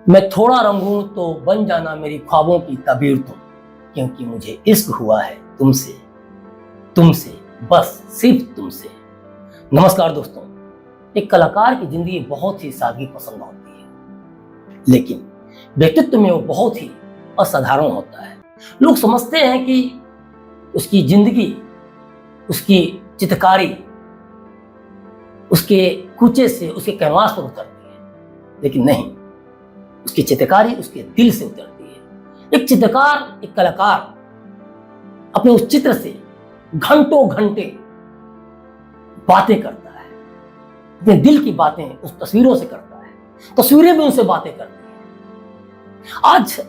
मैं थोड़ा रंगूं तो बन जाना मेरी ख्वाबों की तबीर तुम, क्योंकि मुझे इश्क हुआ है तुमसे, तुमसे, बस सिर्फ तुमसे। नमस्कार दोस्तों। एक कलाकार की जिंदगी बहुत ही सादगी पसंद होती है, लेकिन व्यक्तित्व में वो बहुत ही असाधारण होता है। लोग समझते हैं कि उसकी जिंदगी, उसकी चित्रकारी उसके कूचे से, उसके कैनवास पर उतरती है, लेकिन नहीं, उसकी चित्रकारी उसके दिल से उतरती है। एक चित्रकार, एक कलाकार अपने उस चित्र से घंटों घंटे बातें करता है, अपने दिल की बातें उस तस्वीरों से करता है, तस्वीरें भी उनसे बातें करती हैं। आज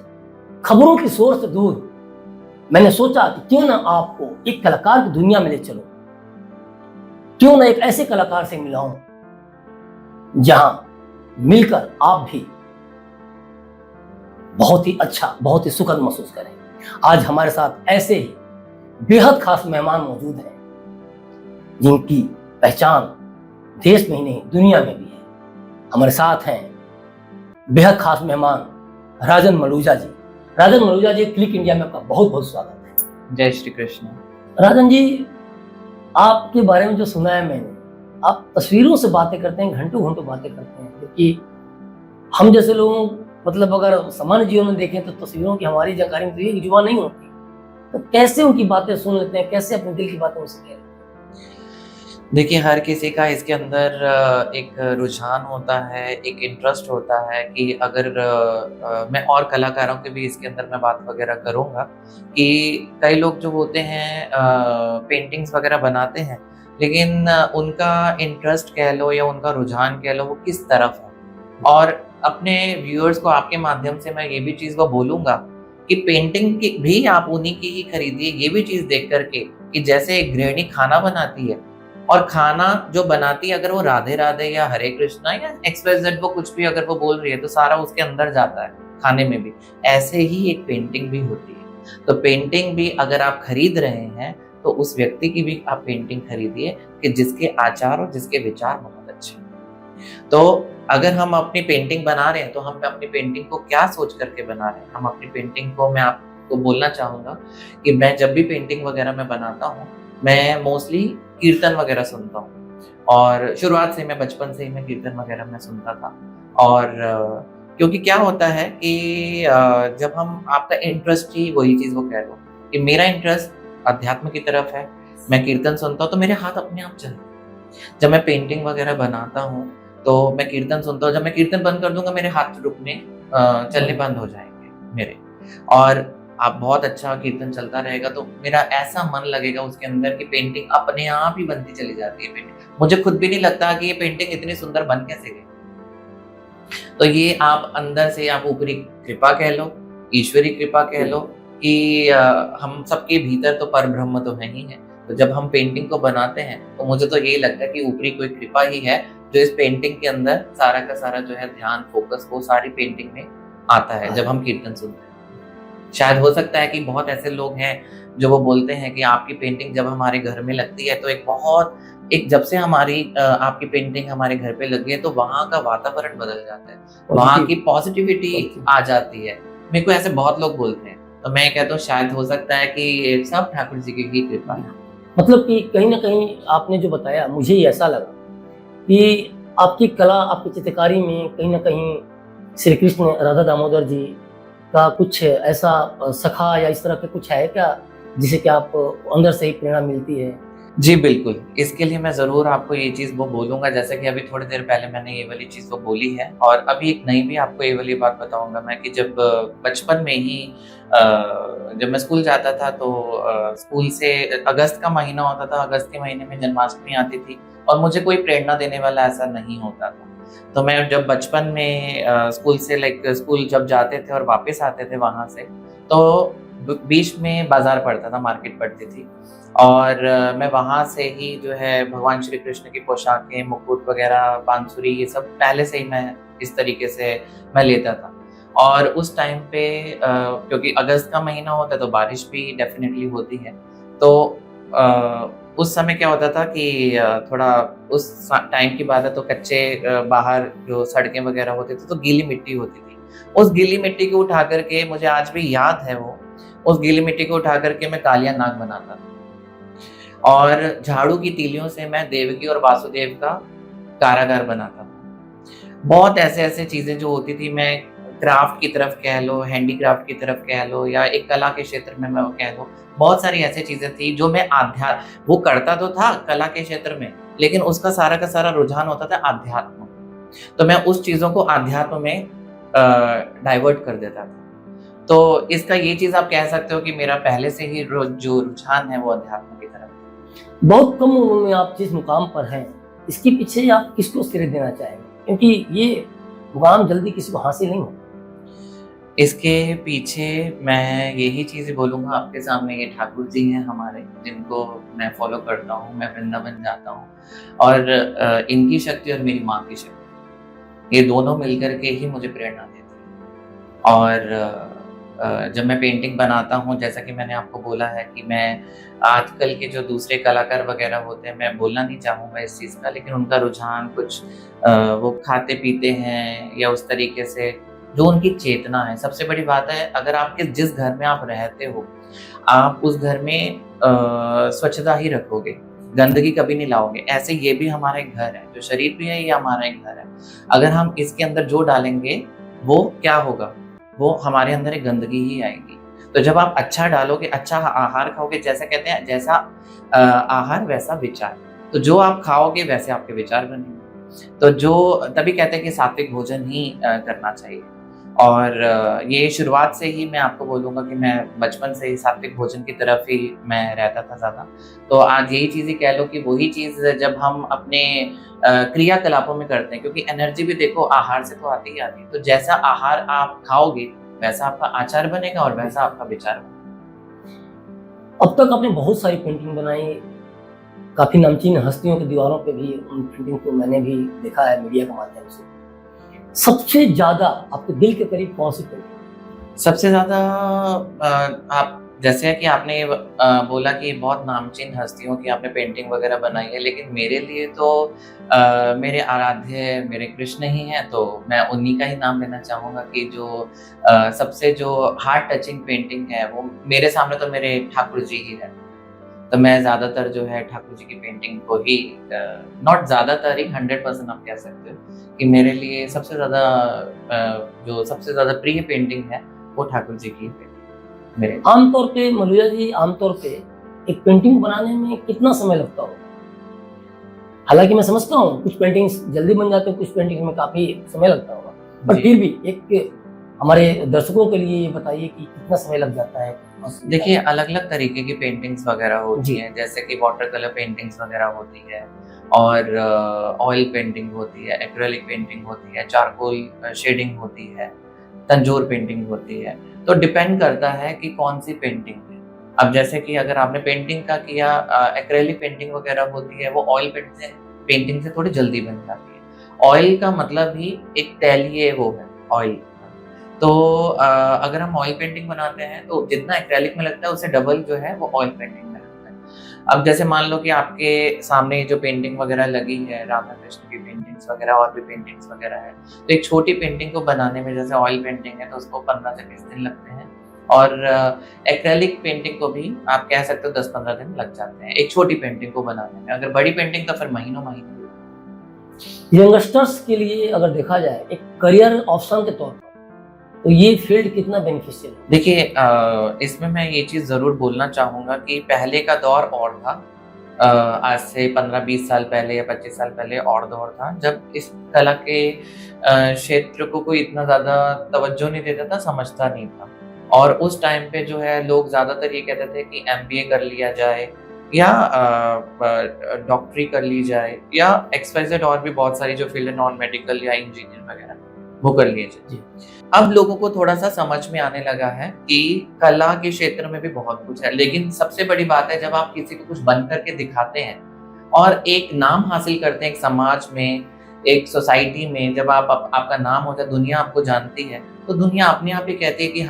खबरों की शोर से दूर मैंने सोचा कि क्यों ना आपको एक कलाकार की दुनिया में ले चलो, क्यों ना एक ऐसे कलाकार से मिलाऊं जहां मिलकर आप भी बहुत ही अच्छा, बहुत ही सुखद महसूस करें। आज हमारे साथ ऐसे ही बेहद खास मेहमान मौजूद हैं जिनकी पहचान देश में ही नहीं दुनिया में भी है। हमारे साथ हैं बेहद खास मेहमान राजन मलूजा जी। राजन मलूजा जी, क्लिक इंडिया में आपका बहुत बहुत स्वागत है। जय श्री कृष्ण। राजन जी, आपके बारे में जो सुना है मैंने, आप तस्वीरों से बातें करते हैं, घंटों घंटों बातें करते हैं, क्योंकि हम जैसे लोगों, मतलब अगर सामान्य जीवन में देखें तो तस्वीरों की हमारी जानकारी में तो एक जुबान नहीं होती, तो कैसे उनकी बातें सुन लेते हैं, कैसे अपने दिल की बातें उनसे कह लेते हैं? देखिए, हर किसी का इसके अंदर एक रुझान होता है, एक इंटरेस्ट होता है कि अगर मैं और कलाकारों के भी इसके अंदर मैं बात वगैरह करूँगा कि कई लोग जो होते हैं पेंटिंग्स वगैरह बनाते हैं, लेकिन उनका इंटरेस्ट कह लो या उनका रुझान कह लो वो किस तरफ है। और अपने व्यूअर्स को आपके माध्यम से मैं ये भी चीज़ वो बोलूँगा कि पेंटिंग की भी आप उन्हीं की ही खरीदिए, ये भी चीज़ देख कर के कि जैसे एक गृहिणी खाना बनाती है और खाना जो बनाती है अगर वो राधे राधे या हरे कृष्णा या XYZ वो कुछ भी अगर वो बोल रही है तो सारा उसके अंदर जाता है खाने में भी। ऐसे ही एक पेंटिंग भी होती है। तो पेंटिंग भी अगर आप खरीद रहे हैं तो उस व्यक्ति की भी आप पेंटिंग खरीदिए कि जिसके आचार और जिसके विचार बहुत अच्छे हैं। तो अगर हम अपनी पेंटिंग बना रहे हैं तो हम अपनी पेंटिंग को क्या सोच करके बना रहे हैं। हम अपनी पेंटिंग को, मैं आपको बोलना चाहूँगा कि मैं जब भी पेंटिंग वगैरह मैं बनाता हूँ, मैं मोस्टली कीर्तन वगैरह सुनता हूँ। और शुरुआत से मैं बचपन से ही मैं कीर्तन वगैरह मैं सुनता था। और क्योंकि क्या होता है कि जब हम, आपका इंटरेस्ट ही वही चीज़ वो कह लो कि मेरा इंटरेस्ट अध्यात्म की तरफ है, मैं कीर्तन सुनता हूँ तो मेरे हाथ अपने आप चलते हैं। जब मैं पेंटिंग वगैरह बनाता हूँ तो मैं कीर्तन सुनता हूँ, जब मैं कीर्तन बंद कर दूँगा मेरे हाथ रुकने चलने बंद हो जाएँगे मेरे। और आप बहुत अच्छा कीर्तन चलता रहेगा तो मेरा ऐसा मन लगेगा उसके अंदर कि पेंटिंग अपने आप ही बनती चली जाती है पेंटिंग। मुझे खुद भी नहीं लगता कि ये पेंटिंग इतनी सुंदर बन कैसे गई। तो ये आप अंदर से आप ऊपरी कृपा कह लो, ईश्वरी कृपा कह लो कि हम सबके भीतर तो परब्रह्म तो है ही है। तो जब हम पेंटिंग को बनाते हैं तो मुझे तो यही लगता है कि ऊपरी कोई कृपा ही है जो इस पेंटिंग के अंदर सारा का सारा जो है ध्यान, फोकस वो सारी पेंटिंग में आता है जब हम कीर्तन सुनते हैं। शायद हो सकता है कि बहुत ऐसे लोग हैं जो वो बोलते हैं कि आपकी पेंटिंग जब हमारे घर में लगती है तो एक जब से हमारी आपकी पेंटिंग हमारे घर पे लगी है तो वहाँ का वातावरण बदल जाता है, वहाँ की पॉजिटिविटी आ जाती है। मेरे को ऐसे बहुत लोग बोलते हैं, तो मैं कहता हूँ शायद हो सकता है कि सब ठाकुर जी की ही कृपा है। मतलब कि कहीं ना कहीं आपने जो बताया, मुझे ही ऐसा लगा कि आपकी कला, आपकी चित्रकारी में कहीं ना कहीं श्री कृष्ण राधा दामोदर जी का कुछ ऐसा सखा या इस तरह के कुछ है क्या, जिसे कि आप अंदर से ही प्रेरणा मिलती है? जी, बिल्कुल। इसके लिए मैं ज़रूर आपको ये चीज़ वो बोलूँगा, जैसे कि अभी थोड़ी देर पहले मैंने ये वाली चीज़ वो बोली है और अभी एक नई भी आपको ये वाली बात बताऊँगा मैं कि जब बचपन में ही जब मैं स्कूल जाता था तो स्कूल से अगस्त का महीना होता था, अगस्त के महीने में जन्माष्टमी आती थी और मुझे कोई प्रेरणा देने वाला ऐसा नहीं होता था। तो मैं जब बचपन में स्कूल से स्कूल जब जाते थे और वापस आते थे वहाँ से, तो बीच में बाज़ार पड़ता था, मार्केट पड़ती थी और मैं वहाँ से ही जो है भगवान श्री कृष्ण की पोशाकें, मुकुट वगैरह, बांसुरी ये सब पहले से ही मैं इस तरीके से मैं लेता था। और उस टाइम पे क्योंकि अगस्त का महीना होता है तो बारिश भी डेफ़िनेटली होती है। तो उस समय क्या होता था कि थोड़ा उस टाइम की बात है तो कच्चे बाहर जो सड़कें वगैरह होती थी तो गीली मिट्टी होती थी। उस गीली मिट्टी को उठा करके, मुझे आज भी याद है वो, उस गीली मिट्टी को उठा करके मैं कालिया नाग बनाता था और झाड़ू की तीलियों से मैं देवकी और वासुदेव का कारागार बनाता था। बहुत ऐसे-ऐसे चीज़ें जो होती थी, मैं क्राफ्ट की तरफ कह लो, हैंडीक्राफ्ट की तरफ कह लो, या एक कला के क्षेत्र में मैं कह लो, बहुत सारी ऐसी चीज़ें थी जो मैं वो करता तो था कला के क्षेत्र में, लेकिन उसका सारा का सारा रुझान होता था अध्यात्म। तो मैं उस चीज़ों को अध्यात्म में डाइवर्ट कर देता था। तो इसका ये चीज़ आप कह सकते हो कि मेरा पहले से ही जो रुझान है वो अध्यात्म की तरफ है। बहुत कम उम्र में आप जिस मुकाम पर हैं, इसके पीछे आप किसको श्रेय देना चाहेंगे? क्योंकि ये मुकाम जल्दी किसी को हासिल नहीं होता। इसके पीछे मैं यही चीज़ बोलूँगा आपके सामने, ये ठाकुर जी हैं हमारे, जिनको मैं फ़ॉलो करता हूँ, मैं वृंदावन जाता हूँ, और इनकी शक्ति और मेरी माँ की शक्ति, ये दोनों मिलकर के ही मुझे प्रेरणा देती है। और जब मैं पेंटिंग बनाता हूँ, जैसा कि मैंने आपको बोला है कि मैं आजकल के जो दूसरे कलाकार वगैरह होते हैं, मैं बोलना नहीं चाहूँगा इस चीज़ का, लेकिन उनका रुझान कुछ वो खाते पीते हैं या उस तरीके से, जो उनकी चेतना है। सबसे बड़ी बात है, अगर आपके जिस घर में आप रहते हो, आप उस घर में स्वच्छता ही रखोगे, गंदगी कभी नहीं लाओगे। ऐसे ये भी हमारा एक घर है, जो शरीर भी है ये हमारा एक घर है। अगर हम इसके अंदर जो डालेंगे वो क्या होगा, वो हमारे अंदर एक गंदगी ही आएगी। तो जब आप अच्छा डालोगे, अच्छा आहार खाओगे, जैसा कहते हैं जैसा आहार वैसा विचार, तो जो आप खाओगे वैसे आपके विचार बनेंगे। तो जो तभी कहते हैं कि सात्विक भोजन ही करना चाहिए। और ये शुरुआत से ही मैं आपको बोलूँगा कि मैं बचपन से ही सात्विक भोजन की तरफ ही मैं रहता था ज़्यादा। तो आज यही चीज़ ही कह लो कि वही चीज़ जब हम अपने क्रियाकलापों में करते हैं, क्योंकि एनर्जी भी देखो आहार से तो आती ही आती है। तो जैसा आहार आप खाओगे वैसा आपका आचार बनेगा और वैसा आपका विचार बनेगा। अब तक आपने बहुत सारी पेंटिंग बनाई, काफी नामचीन हस्तियों की दीवारों पे भी उन पेंटिंग को मैंने भी देखा है मीडिया के माध्यम से। सबसे ज्यादा आपके दिल के करीब कौन सी पेंटिंग? सबसे ज़्यादा आप जैसे कि आपने बोला कि बहुत नामचीन हस्तियों की आपने पेंटिंग वगैरह बनाई है, लेकिन मेरे लिए तो मेरे आराध्य मेरे कृष्ण ही हैं, तो मैं उन्हीं का ही नाम लेना चाहूँगा कि जो सबसे जो हार्ट टचिंग पेंटिंग है वो मेरे सामने तो मेरे ठाकुर जी ही हैं। तो मैं ज़्यादातर जो है ठाकुर जी की पेंटिंग को ही नॉट ज़्यादातर ही 100% आप कह सकते हो कि मेरे लिए सबसे ज़्यादा जो सबसे ज़्यादा प्रिय पेंटिंग है वो ठाकुर जी की है मेरे। आमतौर पे मलुया जी, आमतौर पे एक पेंटिंग बनाने में कितना समय लगता होगा? हालांकि मैं समझता हूँ कुछ पेंटिंग्स जल्दी बन जाते हैं, कुछ पेंटिंग में काफी समय लगता होगा, पर फिर भी एक हमारे दर्शकों के लिए ये बताइए कि कितना समय लग जाता है। देखिए, अलग-अलग तरीके की पेंटिंग्स वगैरह होती हैं, जैसे कि वाटर कलर पेंटिंग्स वगैरह होती है, और ऑयल पेंटिंग होती है, एक्रेलिक पेंटिंग होती है, चारकोल शेडिंग होती है, तंजोर पेंटिंग होती है। तो डिपेंड करता है कि कौन सी पेंटिंग है। अब जैसे कि अगर आपने पेंटिंग का किया, एक्रेलिक पेंटिंग वगैरह होती है, वो ऑयल पेंटिंग से थोड़ी जल्दी बन जाती है। ऑयल का मतलब ही एक तैलीय वो है ऑयल। तो अगर हम ऑयल पेंटिंग बनाते हैं तो जितना एक्रेलिक में लगता है उससे डबल जो है वो ऑयल पेंटिंग में लगता है। अब जैसे मान लो कि आपके सामने जो पेंटिंग वगैरह लगी है, राधा कृष्ण की पेंटिंग्स वगैरह और भी पेंटिंग्स वगैरह है, तो एक छोटी पेंटिंग को बनाने में जैसे ऑयल पेंटिंग है तो उसको 15 से 20 दिन लगते हैं, और एक्रेलिक पेंटिंग को भी आप कह सकते हो 10-15 दिन लग जाते हैं एक छोटी पेंटिंग को बनाने में। अगर बड़ी पेंटिंग तो फिर महीनों महीने। यंगस्टर्स के लिए अगर देखा जाए एक करियर ऑप्शन के तौर पर, तो ये फील्ड कितना बेनिफिशियल है? देखिए, इसमें मैं ये चीज़ ज़रूर बोलना चाहूँगा कि पहले का दौर और था। आज से 15-20 साल पहले या 25 साल पहले और दौर था, जब इस कला के क्षेत्र को कोई इतना ज़्यादा तवज्जो नहीं देता था, समझता नहीं था। और उस टाइम पे जो है लोग ज़्यादातर ये कहते थे कि एमबीए कर लिया जाए या डॉक्टरी कर ली जाए या एक्सवाइजेड और भी बहुत सारी जो फील्ड है, नॉन मेडिकल या इंजीनियर वगैरह, वो कर लिए जाए। अब लोगों को थोड़ा सा समझ में आने लगा है कि कला के क्षेत्र में भी बहुत कुछ है, लेकिन सबसे बड़ी बात है जब आप किसी को कुछ बन करके दिखाते हैं और एक नाम हासिल करते हैं, एक समाज में, एक सोसाइटी में, जब आपका नाम होता है, दुनिया आपको जानती है, तो दुनिया अपने आप ही कहती है कि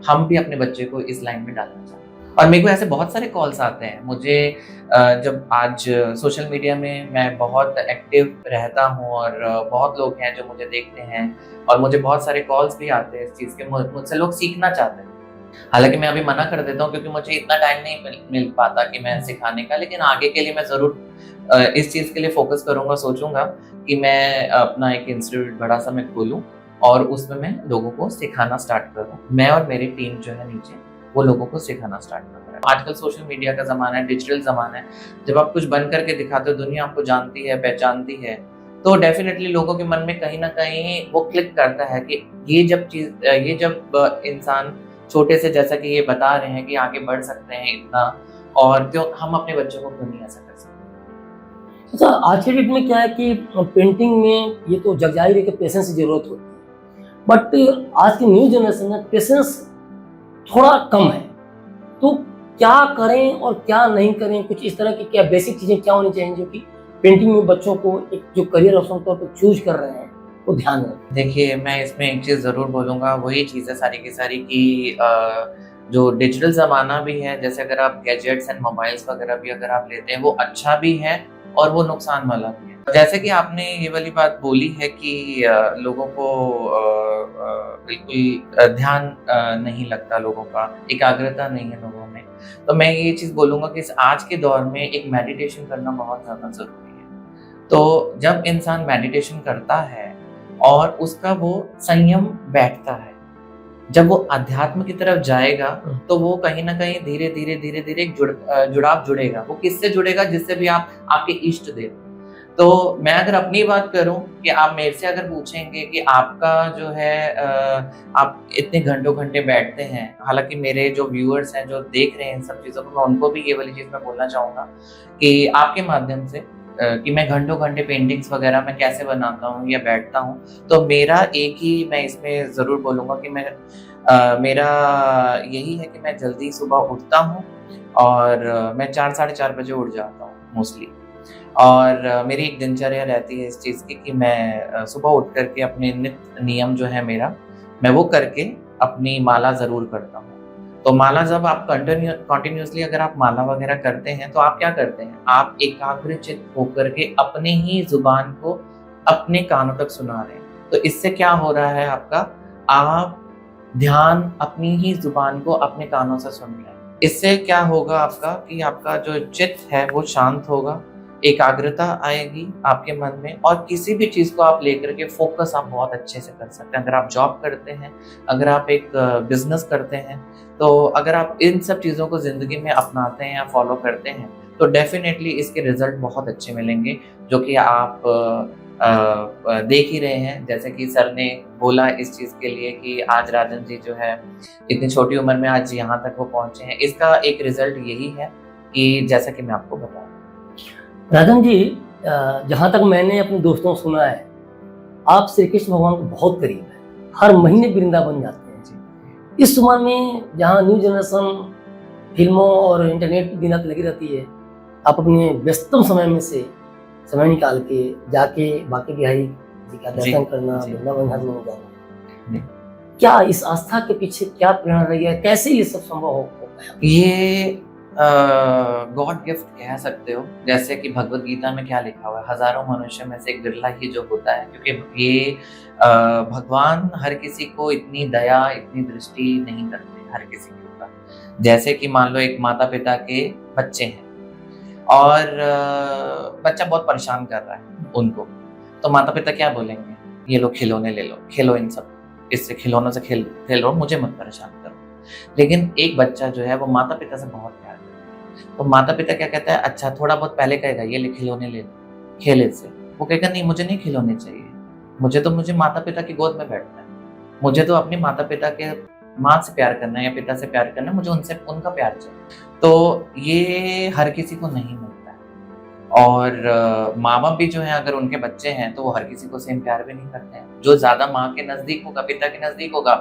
हम भी अपने बच्चे को इस लाइन में डालना चाहते हैं। और मेरे को ऐसे बहुत सारे कॉल्स आते हैं मुझे, जब आज सोशल मीडिया में मैं बहुत एक्टिव रहता हूँ और बहुत लोग हैं जो मुझे देखते हैं, और मुझे बहुत सारे कॉल्स भी आते हैं इस चीज़ के, मुझसे लोग सीखना चाहते हैं। हालाँकि मैं अभी मना कर देता हूँ क्योंकि मुझे इतना टाइम नहीं मिल पाता कि मैं सिखाने का, लेकिन आगे के लिए मैं ज़रूर इस चीज़ के लिए फ़ोकस करूँगा, सोचूँगा कि मैं अपना एक इंस्टीट्यूट बड़ा-सा मैं खोलूँ और उसमें मैं लोगों को सिखाना स्टार्ट करूँ। मैं और मेरी टीम जो है नीचे, वो लोगों को सिखाना स्टार्ट कर रहा है। आजकल सोशल मीडिया का ज़माना है, डिजिटल ज़माना है। जब आप कुछ बन करके दिखाते हो, दुनिया आपको जानती है, पहचानती है, तो डेफ़िनेटली लोगों के मन में कहीं न कहीं वो क्लिक करता है कि ये जब इंसान छोटे से, जैसा कि ये बता रहे हैं कि आगे बढ़ सकते हैं इतना, और क्यों हम अपने बच्चों को क्यों नहीं ऐसा कर सकते? अच्छा, आज के डेट में क्या है कि पेंटिंग में ये तो जग जाहिर है कि पेशेंस की ज़रूरत होती है, बट आज की न्यू जनरेशन में पेशेंस थोड़ा कम है। तो क्या करें और क्या नहीं करें? कुछ इस तरह की क्या बेसिक चीज़ें क्या होनी चाहिए जो कि पेंटिंग में बच्चों को एक जो करियर ऑप्शन तौर पर चूज़ कर रहे हैं, वो ध्यान में रखें? देखिए, मैं इसमें एक चीज़ ज़रूर बोलूँगा, वही चीज़ है सारी की सारी कि जो डिजिटल ज़माना भी है, जैसे अगर आप गैजेट्स एंड मोबाइल्स वगैरह भी अगर आप लेते हैं, वो अच्छा भी है और वो नुकसान वाला भी है। जैसे कि आपने ये वाली बात बोली है कि लोगों को बिल्कुल ध्यान नहीं लगता लोगों का, एकाग्रता नहीं है लोगों में। तो मैं ये चीज़ बोलूँगा कि इस आज के दौर में एक मेडिटेशन करना बहुत ज़्यादा ज़रूरी है। तो जब इंसान मेडिटेशन करता है और उसका वो संयम बैठता है, जब वो अध्यात्म की तरफ जाएगा, तो वो कहीं न कहीं धीरे-धीरे एक जुड़ाव जुड़ेगा। वो किससे जुड़ेगा? जिससे भी आपके इष्ट देव। तो मैं अगर अपनी बात करूँ कि आप मेरे से अगर पूछेंगे कि आपका जो है आप इतने घंटों-घंटे बैठते हैं, हालाँकि मेरे जो व्यूअर्स हैं, जो देख रहे हैं इन सब चीज़ों को, मैं उनको भी ये वाली चीज़ मैं बोलना चाहूँगा कि आपके माध्यम से कि मैं घंटों-घंटे पेंटिंग्स वगैरह मैं कैसे बनाता हूँ या बैठता हूँ। तो मेरा एक ही मैं इसमें ज़रूर बोलूँगा कि मेरा यही है कि मैं जल्दी सुबह उठता हूँ और मैं 4 साढ़े 4 बजे उठ जाता हूँ मोस्टली। और मेरी एक दिनचर्या रहती है इस चीज़ की कि मैं सुबह उठ कर के अपने नित्य नियम जो है मेरा, मैं वो करके अपनी माला ज़रूर करता हूँ। तो माला जब आप कंटिन्यूअसली अगर आप माला वगैरह करते हैं, तो आप क्या करते हैं? आप एकाग्रचित्त होकर के अपने ही ज़ुबान को अपने कानों तक सुना रहे हैं। तो इससे क्या हो रहा है आपका? आप ध्यान अपनी ही ज़ुबान को अपने कानों से सुन रहे हैं। इससे क्या होगा आपका कि आपका जो चित्त है वो शांत होगा, एकाग्रता आएगी आपके मन में, और किसी भी चीज़ को आप लेकर के फ़ोकस आप बहुत अच्छे से कर सकते हैं। अगर आप जॉब करते हैं, अगर आप एक बिज़नेस करते हैं, तो अगर आप इन सब चीज़ों को ज़िंदगी में अपनाते हैं या फ़ॉलो करते हैं, तो डेफ़िनेटली इसके रिज़ल्ट बहुत अच्छे मिलेंगे, जो कि आप देख ही रहे हैं। जैसे कि सर ने बोला इस चीज़ के लिए कि आज राजन जी जो है, इतनी छोटी उम्र में आज यहाँ तक वो पहुँचे हैं। इसका एक रिज़ल्ट यही है कि जैसा कि मैं आपको बता रहा हूँ। राजन जी, जहाँ तक मैंने अपने दोस्तों से सुना है, आप श्री कृष्ण भगवान को बहुत करीब हैं। हर महीने वृंदावन जाते हैं। इस उम्र में जहाँ न्यू जनरेशन फिल्मों और इंटरनेट की बिना लगी रहती है, आप अपने व्यस्तम समय में से समय निकाल के जाके बांके बिहारी जी का दर्शन करना, वृंदावन धाम में जाना, क्या इस आस्था के पीछे क्या प्रेरणा रही है? कैसे ये सब संभव हो पाया? ये गॉड गिफ्ट कह सकते हो। जैसे कि भगवत गीता में क्या लिखा हुआ है, हजारों मनुष्य में से एक बिरला ही जो होता है, क्योंकि ये भगवान हर किसी को इतनी दया, इतनी दृष्टि नहीं करते हर किसी के ऊपर। जैसे कि मान लो एक माता पिता के बच्चे हैं और बच्चा बहुत परेशान कर रहा है उनको, तो माता पिता क्या बोलेंगे? ये लो खिलौने ले लो, खेलो इन सब, इससे खिलौनों से खेल लो, मुझे मत परेशान करो। लेकिन एक बच्चा जो है वो माता पिता से बहुत प्यार करता है, तो माता पिता क्या कहता है? अच्छा, थोड़ा बहुत पहले कहेगा ये ले खिलौने ले लो, खेल इससे। वो कहेगा नहीं, मुझे नहीं खिलौने चाहिए, मुझे माता पिता की गोद में बैठना है, मुझे तो अपने माता पिता के माँ से प्यार करना है या पिता से प्यार करना है, मुझे उनसे उनका प्यार चाहिए। तो ये हर किसी को नहीं मिलता है। और माँ बाप भी जो है, अगर उनके बच्चे हैं तो वो हर किसी को सेम प्यार भी नहीं करते हैं। जो ज्यादा माँ के नजदीक होगा, पिता के नजदीक होगा,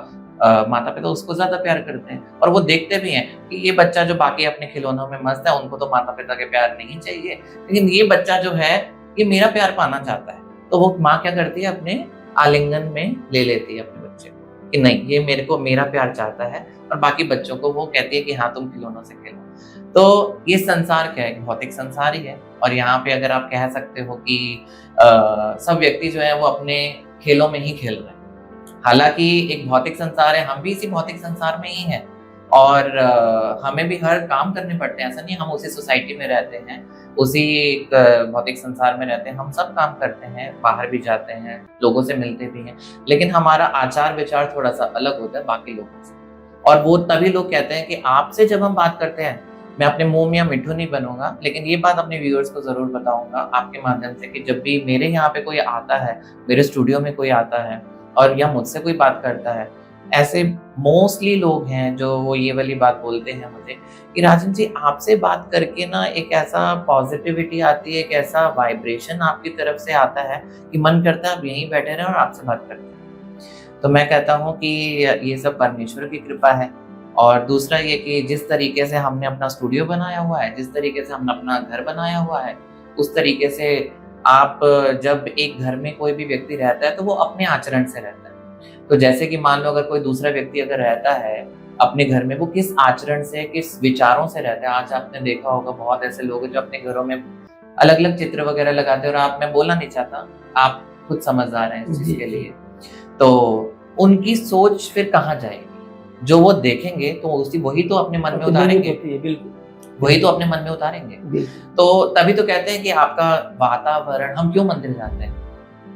माता पिता उसको ज्यादा प्यार करते हैं। और वो देखते भी हैं कि ये बच्चा जो बाकी अपने खिलौनों में मस्त है, उनको तो माता पिता के प्यार नहीं चाहिए, लेकिन ये बच्चा जो है ये मेरा प्यार पाना चाहता है। तो वो माँ क्या करती है? अपने आलिंगन में ले लेती है अपने बच्चे को कि नहीं, ये मेरा प्यार चाहता है, और बाकी बच्चों को वो कहती है कि हाँ तुम खिलौनों से खेलो। तो ये संसार क्या है? भौतिक संसार ही है। और यहाँ पे अगर आप कह सकते हो कि सब व्यक्ति जो है वो अपने खेलों में ही खेल रहे हैं। हालांकि एक भौतिक संसार है, हम भी इसी भौतिक संसार में ही हैं और हमें भी हर काम करने पड़ते हैं। ऐसा नहीं हम उसी सोसाइटी में रहते हैं, उसी एक भौतिक संसार में रहते हैं, हम सब काम करते हैं, बाहर भी जाते हैं, लोगों से मिलते भी हैं, लेकिन हमारा आचार विचार थोड़ा सा अलग होता है बाकी लोगों से। और वो तभी लोग कहते हैं कि आपसे जब हम बात करते हैं, मैं अपने मुंह में मिट्ठू नहीं बनूंगा, लेकिन ये बात अपने व्यूअर्स को जरूर बताऊंगा आपके माध्यम से कि जब भी मेरे यहाँ पे कोई आता है, मेरे स्टूडियो में कोई आता है और या मुझसे कोई बात करता है, ऐसे मोस्टली लोग हैं जो वो ये वाली बात बोलते हैं मुझे कि राजन जी आपसे बात करके ना एक ऐसा पॉजिटिविटी आती है, एक ऐसा वाइब्रेशन आपकी तरफ से आता है कि मन करता है आप यहीं बैठे रहें और आपसे बात करते हैं। तो मैं कहता हूँ कि ये सब परमेश्वर की कृपा है। और दूसरा ये कि जिस तरीके से हमने अपना स्टूडियो बनाया हुआ है, जिस तरीके से हमने अपना घर बनाया हुआ है, उस तरीके से आप जब एक घर में कोई भी व्यक्ति रहता है तो वो अपने आचरण से रहता है। तो जैसे कि मान लो अगर कोई दूसरा व्यक्ति अगर रहता है अपने घर में, वो किस आचरण से, किस विचारों से रहता है। आज आपने देखा होगा बहुत ऐसे लोग हैं जो अपने घरों में अलग अलग चित्र वगैरह लगाते हैं, और आप, मैं बोलना नहीं चाहता, आप खुद समझदार हैं इस चीज के लिए। तो उनकी सोच फिर कहाँ जाएगी? जो वो देखेंगे तो उसी वही तो अपने मन में उतारेंगे, वही तो अपने मन में उतारेंगे। तो तभी तो कहते हैं कि आपका वातावरण, हम क्यों मंदिर जाते हैं?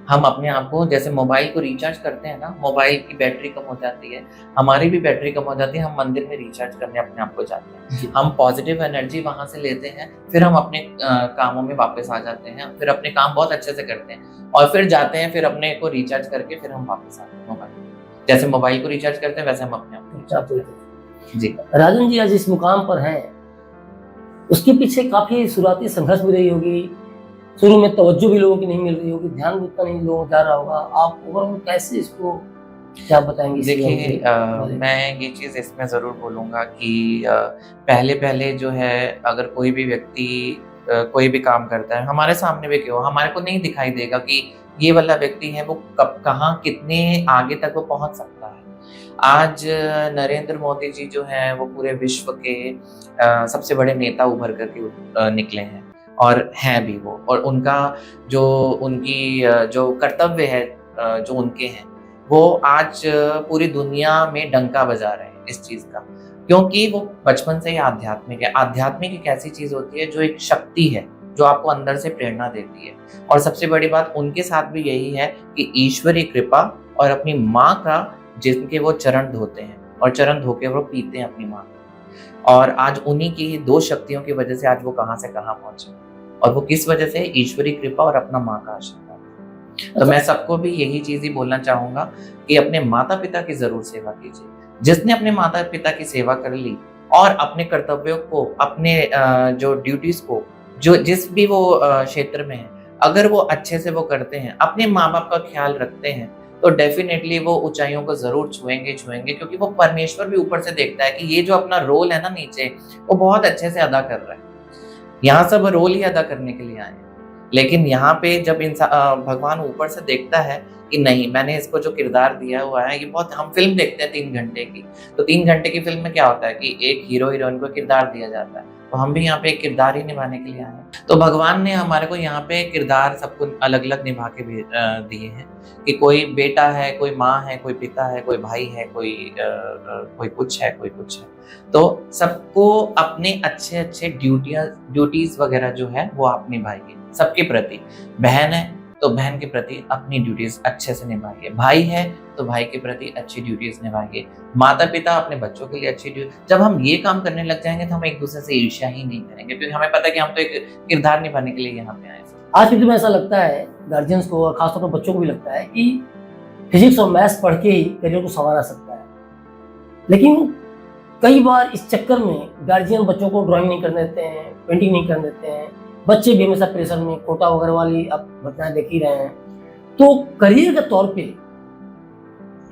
हम अपने आप को, जैसे मोबाइल को रिचार्ज करते हैं ना, मोबाइल की बैटरी कम हो जाती है, हमारी भी बैटरी कम हो जाती है, हम मंदिर में रिचार्ज करने अपने आप को जाते हैं, हम पॉजिटिव एनर्जी वहां से लेते हैं, फिर हम अपने कामों में वापस आ जाते हैं, फिर अपने काम बहुत अच्छे से करते हैं और फिर जाते हैं, फिर अपने को रिचार्ज करके फिर हम वापस आते हैं मोबाइल। जैसे मोबाइल को रिचार्ज करते हैं वैसे हम अपने आप को रिचार्ज करते हैं। जी राजन जी आज इस मुकाम पर हैं, उसके पीछे काफी शुरुआती संघर्ष भी रही होगी, शुरू में तवज्जो भी लोगों की नहीं मिल रही होगी, ध्यान भी उतना नहीं लोगों को जा रहा होगा, आप ओवरऑल कैसे इसको क्या बताएंगे? देखिए मैं ये चीज़ इसमें ज़रूर बोलूँगा कि पहले जो है अगर कोई भी व्यक्ति कोई भी काम करता है, हमारे सामने भी क्यों, हमारे को नहीं दिखाई देगा कि ये वाला व्यक्ति है वो कब कहाँ कितने आगे तक वो पहुँच सकता है। आज नरेंद्र मोदी जी जो हैं वो पूरे विश्व के सबसे बड़े नेता उभर करके निकले हैं और हैं भी वो, और उनका जो उनकी जो कर्तव्य है जो उनके हैं वो आज पूरी दुनिया में डंका बजा रहे हैं इस चीज़ का, क्योंकि वो बचपन से ही आध्यात्मिक है। आध्यात्मिक एक ऐसी चीज़ होती है जो एक शक्ति है जो आपको अंदर से प्रेरणा देती है। और सबसे बड़ी बात उनके साथ भी यही है कि ईश्वरीय कृपा और अपनी माँ का, जिनके वो चरण धोते हैं और चरण धो के वो पीते हैं अपनी माँ को, और आज उन्हीं की दो शक्तियों की वजह से आज वो कहाँ से कहाँ पहुंचे, और वो किस वजह से? ईश्वरीय कृपा और अपना माँ का आशीर्वाद। तो मैं सबको भी यही चीज ही बोलना चाहूंगा कि अपने माता पिता की जरूर सेवा कीजिए। जिसने अपने माता पिता की सेवा कर ली और अपने कर्तव्यों को, अपने जो ड्यूटीज को, जो जिस भी वो क्षेत्र में है, अगर वो अच्छे से वो करते हैं, अपने माँ बाप का ख्याल रखते हैं, तो डेफिनेटली वो ऊंचाइयों को जरूर छुएंगे, क्योंकि वो परमेश्वर भी ऊपर से देखता है कि ये जो अपना रोल है ना नीचे, वो बहुत अच्छे से अदा कर रहा है। यहाँ सब रोल ही अदा करने के लिए आए हैं, लेकिन यहाँ पे जब इंसान, भगवान ऊपर से देखता है कि नहीं, मैंने इसको जो किरदार दिया हुआ है, ये बहुत, हम फिल्म देखते हैं 3 घंटे की, तो 3 घंटे की फिल्म में क्या होता है कि एक हीरो हीरोइन को किरदार दिया जाता है, तो हम भी यहाँ पे एक किरदार ही निभाने के लिए आए हैं। तो भगवान ने हमारे को यहाँ पे किरदार सबको अलग अलग निभा के दिए हैं कि कोई बेटा है, कोई माँ है, कोई पिता है, कोई भाई है, कोई कुछ है, कोई कुछ है। तो सबको अपने अच्छे अच्छे ड्यूटीज वगैरह जो है वो आप निभाइए सबके प्रति। बहन है तो बहन के प्रति अपनी ड्यूटीज अच्छे से निभाइए, भाई है तो भाई के प्रति अच्छी ड्यूटीज निभाइए, माता पिता अपने बच्चों के लिए अच्छी ड्यूटी। जब हम ये काम करने लग जाएंगे तो हम एक दूसरे से ईर्ष्या ही नहीं करेंगे, क्योंकि हमें पता है कि हम तो एक किरदार निभाने के लिए यहाँ पे आए। आज के दिन में ऐसा लगता है गार्जियंस को और खासतौर पर बच्चों को भी लगता है कि फिजिक्स और मैथ्स पढ़ के ही करियर को संवारा सकता है, लेकिन कई बार इस चक्कर में गार्जियन बच्चों को ड्राइंग नहीं करने देते हैं, पेंटिंग नहीं करने देते हैं, बच्चे भी हमेशा प्रेशर में, कोटा वगैरह वाली आप घटनाएं देख ही रहे हैं। तो करियर के तौर पे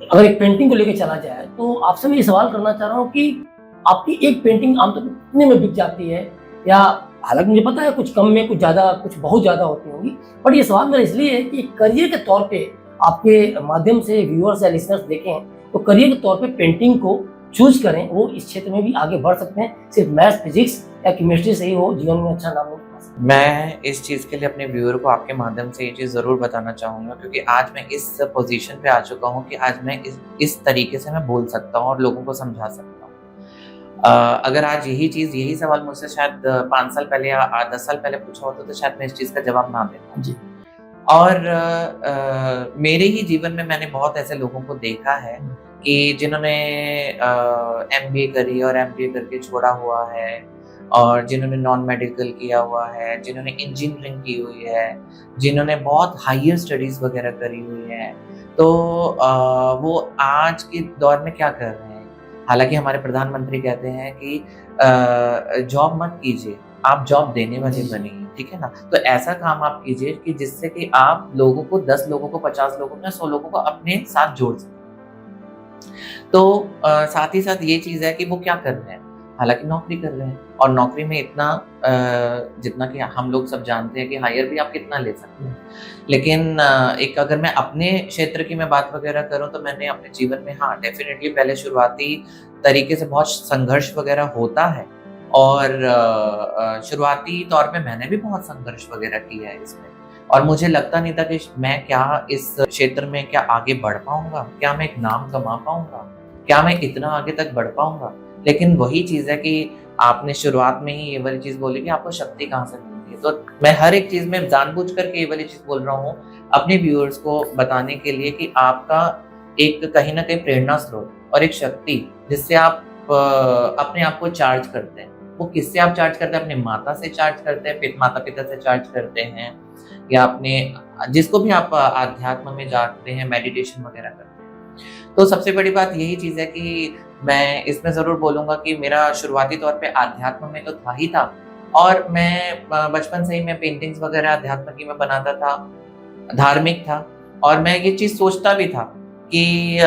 अगर एक पेंटिंग को लेकर चला जाए, तो आपसे मैं ये सवाल करना चाह रहा हूँ कि आपकी एक पेंटिंग आमतौर पर कितने में बिक जाती है? या हालांकि मुझे पता है कुछ कम में, कुछ ज़्यादा, कुछ बहुत ज़्यादा होती होंगी, बट ये सवाल मेरा इसलिए है कि करियर के तौर पे आपके माध्यम से व्यूअर्स या लिसनर्स देखें तो करियर के तौर पे पेंटिंग को चूज करें, वो इस क्षेत्र में भी आगे बढ़ सकते हैं। सिर्फ मैथ्स, फिजिक्स या केमिस्ट्री से ही वो जीवन में अच्छा नाम नहीं मैं इस चीज़ के लिए अपने व्यूअर को आपके माध्यम से ये चीज़ ज़रूर बताना चाहूँगा, क्योंकि आज मैं इस पोजीशन पे आ चुका हूँ कि आज मैं इस तरीके से मैं बोल सकता हूँ और लोगों को समझा सकता हूँ। अगर आज यही सवाल मुझसे शायद 5 साल पहले या 10 साल पहले पूछा होता तो शायद मैं इस चीज़ का जवाब ना दे पाता। जी। और मेरे ही जीवन में मैंने बहुत ऐसे लोगों को देखा है कि जिन्होंने एमबीए करी और एमबीए करके छोड़ा हुआ है, और जिन्होंने नॉन मेडिकल किया हुआ है, जिन्होंने इंजीनियरिंग की हुई है, जिन्होंने बहुत हायर स्टडीज़ वगैरह करी हुई है। तो वो आज के दौर में क्या कर रहे हैं? हालाँकि हमारे प्रधानमंत्री कहते हैं कि जॉब मत कीजिए, आप जॉब देने वाले बनिए, ठीक है ना? तो ऐसा काम आप कीजिए कि जिससे कि आप लोगों को 10 लोगों को, 50 लोगों को या 100 लोगों को अपने साथ जोड़ सकें। तो साथ ही साथ ये चीज़ है कि वो क्या कर रहे हैं? हालाँकि नौकरी कर रहे हैं, और नौकरी में इतना जितना कि हम लोग सब जानते हैं कि हायर भी आप कितना ले सकते हैं। लेकिन एक अगर मैं अपने क्षेत्र की मैं बात वगैरह करूँ तो मैंने अपने जीवन में हाँ, डेफ़िनेटली पहले शुरुआती तरीके से बहुत संघर्ष वगैरह होता है, और शुरुआती तौर पे मैंने भी बहुत संघर्ष वगैरह किया है इसमें, और मुझे लगता नहीं था कि मैं क्या इस क्षेत्र में क्या आगे बढ़ पाऊँगा? क्या मैं एक नाम कमा पाऊँगा? क्या मैं इतना आगे तक बढ़ पाऊँगा? लेकिन वही चीज़ है कि आपने शुरुआत में ही ये वाली चीज़ बोली कि आपको शक्ति कहाँ से मिलती है। तो मैं हर एक चीज़ में जानबूझ करके ये वाली चीज़ बोल रहा हूँ, अपने व्यूअर्स को बताने के लिए कि आपका एक कहीं न कहीं प्रेरणा स्रोत और एक शक्ति, जिससे आप अपने आप को चार्ज करते हैं। वो किससे आप चार्ज करते हैं? अपने माता से चार्ज करते हैं, माता-पिता से चार्ज करते हैं, या अपने जिसको भी आप अध्यात्म में जानते हैं, मेडिटेशन वगैरह करते हैं। तो सबसे बड़ी बात यही चीज़ है कि मैं इसमें ज़रूर बोलूँगा कि मेरा शुरुआती तौर पे अध्यात्म में तो था ही था, और मैं बचपन से ही मैं पेंटिंग्स वगैरह अध्यात्म की मैं बनाता था, धार्मिक था, और मैं ये चीज़ सोचता भी था कि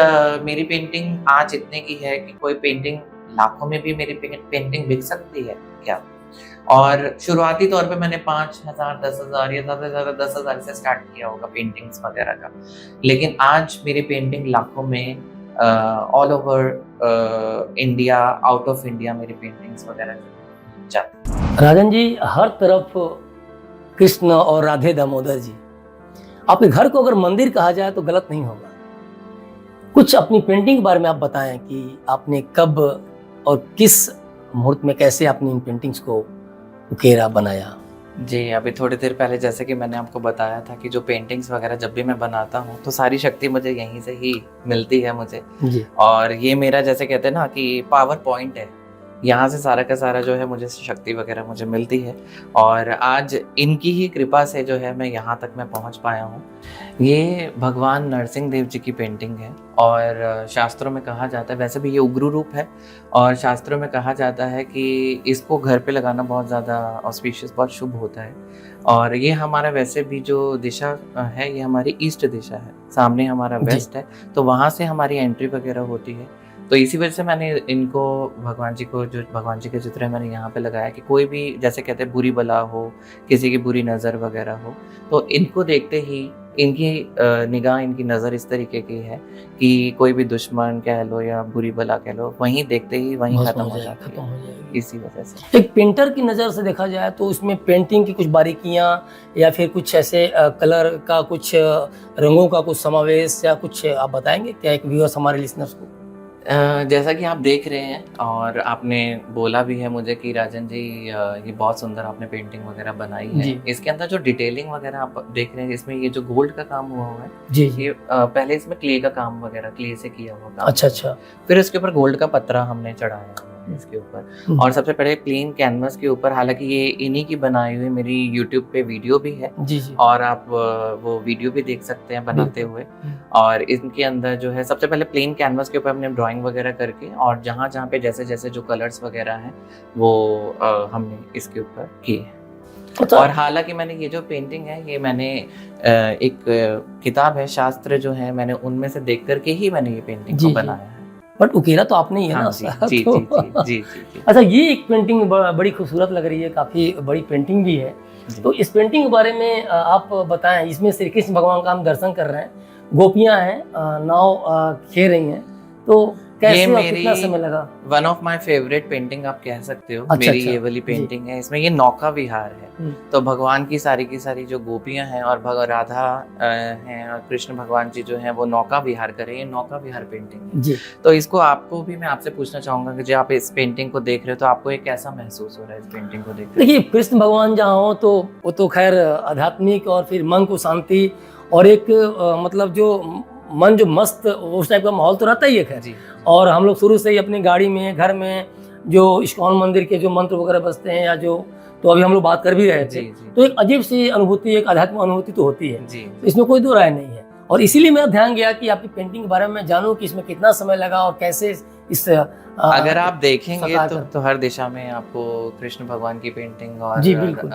मेरी पेंटिंग आज इतने की है कि कोई पेंटिंग लाखों में भी मेरी पेंटिंग बिक सकती है क्या? और शुरुआती तौर पे मैंने 5,000, 10,000 या ज़्यादा से ज़्यादा 10,000 से स्टार्ट किया होगा पेंटिंग्स वगैरह का। लेकिन आज मेरी पेंटिंग लाखों में all over India, out of India मेरी पेंटिंग्स वगैरह जाती हैं। राजन जी, हर तरफ कृष्ण और राधे दामोदर जी। आपके घर को अगर मंदिर कहा जाए तो गलत नहीं होगा। कुछ अपनी पेंटिंग के बारे में आप बताएं कि आपने कब और किस मुहूर्त में कैसे आपने इन पेंटिंग्स को उकेरा, बनाया? जी, अभी थोड़ी देर पहले जैसे कि मैंने आपको बताया था कि जो पेंटिंग्स वगैरह जब भी मैं बनाता हूँ तो सारी शक्ति मुझे यहीं से ही मिलती है मुझे। जी। और ये मेरा जैसे कहते हैं ना कि पावर पॉइंट है, यहाँ से सारा का सारा जो है मुझे शक्ति वगैरह मुझे मिलती है, और आज इनकी ही कृपा से जो है मैं यहाँ तक मैं पहुँच पाया हूँ। ये भगवान नरसिंह देव जी की पेंटिंग है, और शास्त्रों में कहा जाता है, वैसे भी ये उग्र रूप है, और शास्त्रों में कहा जाता है कि इसको घर पे लगाना बहुत ज़्यादा ऑस्पिशियस, बहुत शुभ होता है। और ये हमारा वैसे भी जो दिशा है ये हमारी ईस्ट दिशा है, सामने हमारा वेस्ट है, तो वहाँ से हमारी एंट्री वगैरह होती है। तो इसी वजह से मैंने इनको भगवान जी को, जो भगवान जी के चित्र है, मैंने यहाँ पे लगाया कि कोई भी जैसे कहते हैं बुरी बला हो, किसी की बुरी नज़र वगैरह हो, तो इनको देखते ही इनकी निगाह, इनकी नज़र इस तरीके की है कि कोई भी दुश्मन कह लो या बुरी बला कह लो, वहीं देखते ही वहीं खत्म हो जाती है। इसी वजह से एक पेंटर की नज़र से देखा जाए तो उसमें पेंटिंग की कुछ बारीकियां या फिर कुछ ऐसे कलर का, कुछ रंगों का कुछ समावेश, या कुछ आप बताएंगे क्या एक व्यूअर्स, हमारे लिसनर्स को? जैसा कि आप देख रहे हैं, और आपने बोला भी है मुझे कि राजन जी ये बहुत सुंदर आपने पेंटिंग वगैरह बनाई है। इसके अंदर जो डिटेलिंग वगैरह आप देख रहे हैं, इसमें ये जो गोल्ड का काम हुआ हुआ है जी, ये पहले इसमें क्ले का काम वगैरह, क्ले से किया हुआ काम। अच्छा। फिर इसके ऊपर गोल्ड का पत्रा हमने चढ़ाया इसके ऊपर, और सबसे पहले प्लेन कैनवस के ऊपर, हालांकि ये इन्हीं की बनाई हुई मेरी यूट्यूब पे वीडियो भी है जी, और आप वो वीडियो भी देख सकते हैं बनाते हुए। और इनके अंदर जो है सबसे पहले प्लेन कैनवस के ऊपर हमने ड्राइंग वगैरह करके, और जहाँ जहाँ पे जैसे जैसे जो कलर्स वगैरह हैं वो हमने इसके ऊपर किए। और हालांकि मैंने ये जो पेंटिंग है ये मैंने एक किताब है, शास्त्र जो है, मैंने उनमें से देख करके ही मैंने ये पेंटिंग को बनाया है। बट उकेरा तो आपने ही है ना? जी। अच्छा, ये एक पेंटिंग बड़ी खूबसूरत लग रही है, काफी बड़ी पेंटिंग भी है। तो इस पेंटिंग के बारे में आप बताएं। इसमें श्री कृष्ण भगवान का हम दर्शन कर रहे हैं, गोपियां हैं, नाव खेल रही हैं, तो कैसे ये और मेरी कितना समय लगा? One of my favourite painting आप कह सकते हो। अच्छा, मेरी अच्छा। ये वाली जी। पेंटिंग है, इसमें ये नौका विहार है। तो भगवान की सारी जो गोपियां हैं और राधा हैं और कृष्ण भगवान जी जो हैं वो नौका विहार कर रहे हैं। ये नौका विहार पेंटिंग है। जी। तो इसको आपको भी मैं आपसे पूछना चाहूंगा कि जब आप इस पेंटिंग को देख रहे हो तो आपको ये कैसा महसूस हो रहा है इस पेंटिंग को देख रहे देखिए, कृष्ण भगवान जहाँ हो तो वो तो खैर आध्यात्मिक और फिर मन को शांति और एक मतलब जो मन जो मस्त उस टाइप का माहौल तो रहता ही है खैर। जी। और हम लोग शुरू से ही अपनी गाड़ी में, घर में जो इस्कॉन मंदिर के जो मंत्र वगैरह बजते हैं या जो, तो अभी हम लोग बात कर भी रहे थे, जी, जी। तो एक अजीब सी अनुभूति, एक आध्यात्मिक अनुभूति तो होती है। जी। तो इसमें कोई दो राय नहीं है। और इसीलिए मेरा ध्यान गया कि आपकी पेंटिंग के बारे में जानूं कि इसमें कितना समय लगा और कैसे इस अगर आप देखेंगे साकार तो हर दिशा में आपको कृष्ण भगवान की पेंटिंग और जी, बिल्कुल।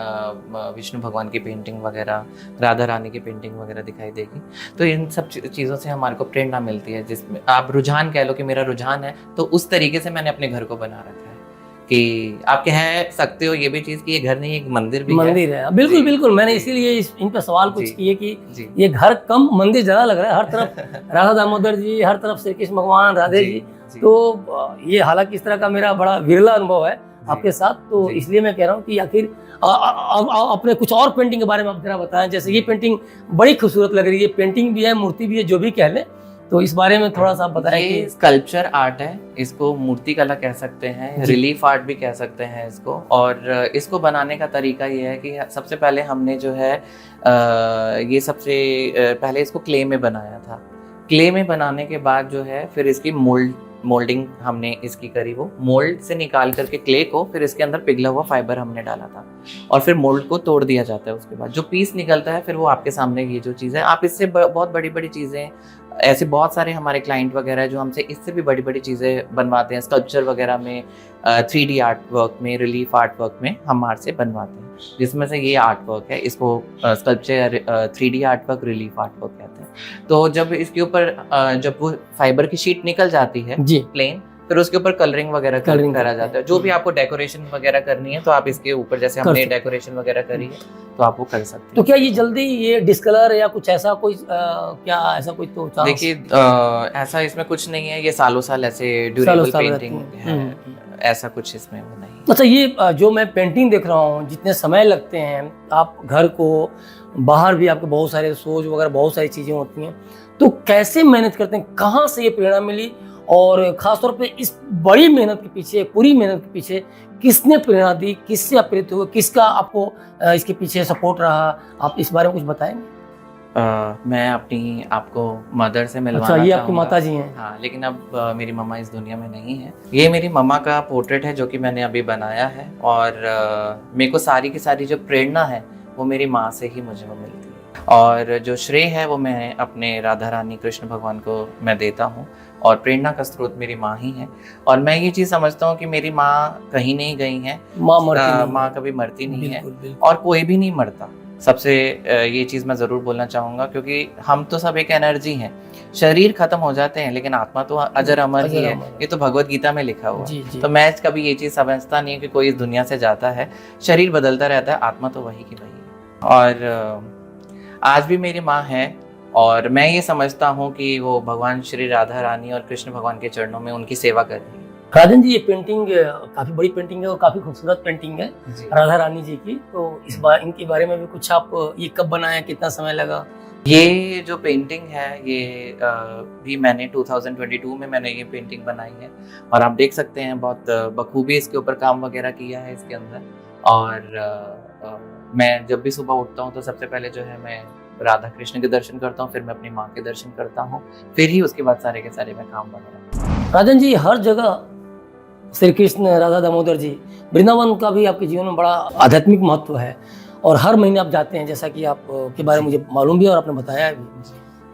विष्णु भगवान की पेंटिंग वगैरह, राधा रानी की पेंटिंग वगैरह दिखाई देगी। तो इन सब चीज़ों से हमारे को प्रेरणा मिलती है, जिसमें आप रुझान कह लो कि मेरा रुझान है, तो उस तरीके से मैंने अपने घर को बना रखा है कि आप कह सकते हो ये भी चीज़ कि ये घर नहीं, एक मंदिर भी मंदिर है। बिल्कुल जी, बिल्कुल, मैंने जी। इसीलिए इन पर सवाल कुछ जी, किए कि जी। ये घर कम मंदिर ज्यादा लग रहा है। हर तरफ राधा दामोदर जी, हर तरफ श्री कृष्ण भगवान, राधे जी। तो ये हालांकि इस तरह का मेरा बड़ा विरला अनुभव है आपके साथ, तो जी। इसलिए मैं कह रहा हूँ कि आखिर अपने कुछ और पेंटिंग के बारे में आप जरा बताएं। जैसे ये पेंटिंग बड़ी खूबसूरत लग रही है, पेंटिंग भी है, मूर्ति भी है, जो भी कह लें, तो इस बारे में थोड़ा सा बताएं। ये कि स्कल्पचर आर्ट है, इसको मूर्ति कला कह सकते हैं, जी। रिलीफ आर्ट भी कह सकते हैं इसको। और इसको बनाने का तरीका ये है कि सबसे पहले हमने जो है ये सबसे पहले इसको क्ले में बनाया था। क्ले में बनाने के बाद जो है फिर इसकी मोल्डिंग हमने इसकी करी। वो मोल्ड से निकाल करके क्ले को फिर इसके अंदर पिघला हुआ फाइबर हमने डाला था और फिर मोल्ड को तोड़ दिया जाता है। उसके बाद जो पीस निकलता है फिर वो आपके सामने ये जो चीज़ है, आप इससे बहुत बड़ी बड़ी चीज़ें, ऐसे बहुत सारे हमारे क्लाइंट वगैरह है जो हमसे इससे भी बड़ी बड़ी चीज़ें बनवाते हैं। स्कल्पचर वगैरह में, 3D आर्ट वर्क में, रिलीफ आर्ट वर्क में हमारे से बनवाते हैं, जिसमें से ये आर्ट वर्क है। इसको sculpture, 3D art work, relief art work कहते हैं। तो जब इसके ऊपर जब वो फाइबर की शीट निकल जाती है जी, प्लेन, फिर उसके ऊपर कलरिंग वगैरह करा जाता है। जो भी आपको डेकोरेशन वगैरह करनी है तो आप इसके ऊपर, जैसे हमने डेकोरेशन वगैरह करी है, तो आप वो कर सकते हैं। तो क्या ये जल्दी ये डिस्कलर या कुछ ऐसा कोई क्या ऐसा कोई तो चांस? देखिए, ऐसा इसमें कुछ नहीं है, ये सालों साल ऐसे ड्यूरेबल पेंटिंग है, ऐसा कुछ इसमें वो नहीं। अच्छा, ये जो मैं पेंटिंग देख रहा हूँ, जितने समय लगते हैं, आप घर को बाहर भी आपके बहुत सारे सोच वगैरह बहुत सारी चीजें होती हैं, तो कैसे मैनेज करते हैं? कहाँ से ये प्रेरणा मिली और खासतौर पे इस बड़ी मेहनत के पीछे, पूरी मेहनत के पीछे किसने प्रेरणा दी, किससे आप प्रेरित हुए, किसका आपको इसके पीछे सपोर्ट रहा? आप इस बारे में कुछ बताएंगे? मैं अपनी आपको मदर से मिलवाना अच्छा, ये आपकी चाहूँगा। माता जी हैं? हाँ, लेकिन अब मेरी मम्मा इस दुनिया में नहीं है। ये मेरी मम्मा का पोर्ट्रेट है जो कि मैंने अभी बनाया है। और मेरे को सारी की सारी जो प्रेरणा है वो मेरी माँ से ही मुझे वो मिलती है। और जो श्रेय है वो मैं अपने राधा रानी कृष्ण भगवान को मैं देता हूँ, और प्रेरणा का स्रोत मेरी माँ ही है। और मैं ये चीज़ समझता हूँ कि मेरी माँ कहीं नहीं गई हैं, माँ कभी मरती नहीं है, और कोई भी नहीं मरता। सबसे ये चीज़ मैं ज़रूर बोलना चाहूँगा, क्योंकि हम तो सब एक एनर्जी हैं। शरीर खत्म हो जाते हैं लेकिन आत्मा तो अजर अमर ही है। ये तो भगवत गीता में लिखा हुआ है। तो मैं कभी ये चीज़ समझता नहीं कि कोई इस दुनिया से जाता है, शरीर बदलता रहता है, आत्मा तो वही की वही है। और आज भी मेरी माँ है, और मैं ये समझता हूँ कि वो भगवान श्री राधा रानी और कृष्ण भगवान के चरणों में उनकी सेवा कर रही है। राजन जी, ये पेंटिंग काफी बड़ी पेंटिंग है और काफी खूबसूरत पेंटिंग है राधा रानी जी की, तो इस बार इनके बारे में भी कुछ आप, ये कब बनाया, कितना समय लगा? ये जो पेंटिंग है ये भी मैंने 2022 में मैंने ये पेंटिंग बनाई है, और आप देख सकते हैं बहुत बखूबी इसके ऊपर काम वगैरह किया है इसके अंदर। और मैं जब भी सुबह उठता हूँ तो सबसे पहले जो है मैं राधा कृष्ण के दर्शन करता हूँ, फिर मैं अपनी माँ के दर्शन करता हूँ, फिर ही उसके बाद सारे के सारे मैं काम वगैरह। राजन जी, हर जगह श्री कृष्ण, राधा दामोदर जी, वृंदावन का भी आपके जीवन में बड़ा आध्यात्मिक महत्व है, और हर महीने आप जाते हैं, जैसा कि आप के बारे में मुझे मालूम भी और आपने बताया भी।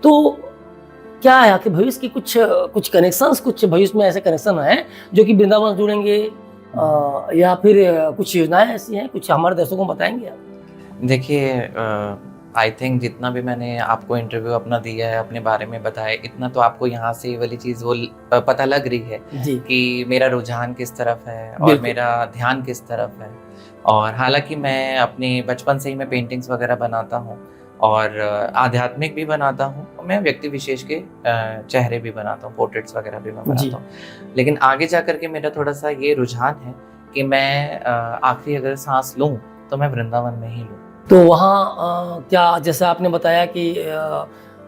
तो क्या है आपके भविष्य की कुछ कनेक्शंस, कुछ भविष्य में ऐसे कनेक्शन हैं जो कि वृंदावन जुड़ेंगे, या फिर कुछ योजनाएं ऐसी हैं, कुछ हमारे दर्शकों को बताएंगे आप? देखिए, आई थिंक जितना भी मैंने आपको इंटरव्यू अपना दिया है, अपने बारे में बताया, इतना तो आपको यहाँ से वाली चीज़ वो पता लग रही है कि मेरा रुझान किस तरफ है और मेरा ध्यान किस तरफ है। और हालांकि मैं अपने बचपन से ही मैं पेंटिंग्स वगैरह बनाता हूँ, और आध्यात्मिक भी बनाता हूँ, मैं व्यक्ति विशेष के चेहरे भी बनाता हूँ, पोर्ट्रेट्स वगैरह भी मैं जी। बनाता हूँ। लेकिन आगे जा करके मेरा थोड़ा सा ये रुझान है कि मैं आखिरी अगर सांस लूँ तो मैं वृंदावन में ही लूँ। तो वहाँ क्या जैसे आपने बताया कि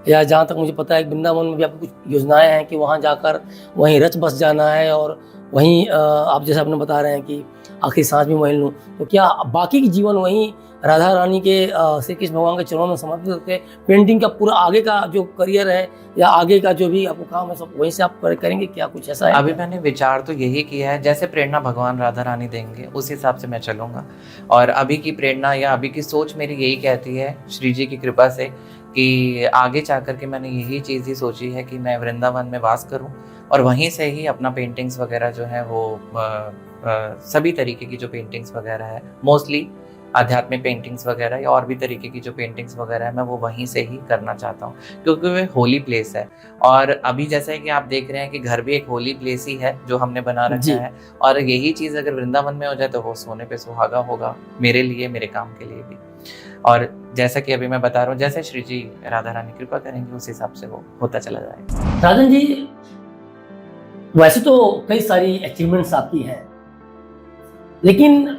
या जहाँ तक मुझे पता है वृंदावन में भी आपकी कुछ योजनाएं हैं कि वहाँ जाकर वहीं रच बस जाना है और वहीं आप जैसे आपने बता रहे हैं कि आखिरी सांस भी वहीं लूँ, तो क्या बाकी की जीवन वहीं राधा रानी के श्री कृष्ण भगवान के चरणों में समर्पित करके पेंटिंग का पूरा आगे का जो करियर है या आगे का जो भी आपको काम है सब वहीं से आप करेंगे, क्या कुछ ऐसा है? अभी मैंने विचार तो यही किया है, जैसे प्रेरणा भगवान राधा रानी देंगे उस हिसाब से मैं चलूँगा। और अभी की प्रेरणा या अभी की सोच मेरी यही कहती है श्री जी की कृपा से कि आगे जा कर के मैंने यही चीज़ ही सोची है कि मैं वृंदावन में वास करूँ और वहीं से ही अपना पेंटिंग्स वगैरह जो है वो सभी तरीके की जो पेंटिंग्स वगैरह है, मोस्टली आध्यात्मिक पेंटिंग्स वगैरह या और भी तरीके की जो पेंटिंग्स वगैरह है, मैं वो वहीं से ही करना चाहता हूँ क्योंकि वो होली प्लेस है। और अभी जैसा है कि आप देख रहे हैं कि घर भी एक होली प्लेस ही है जो हमने बना जी। रखा है, और यही चीज़ अगर वृंदावन में हो जाए तो वो सोने पे सुहागा होगा मेरे लिए, मेरे काम के लिए भी। और जैसा कि अभी मैं बता रहा हूँ, जैसे श्री जी राधा रानी कृपा करेंगे उस हिसाब से वो होता चला जाएगा। राजन जी, वैसे तो कई सारी अचीवमेंट्स आपकी हैं, लेकिन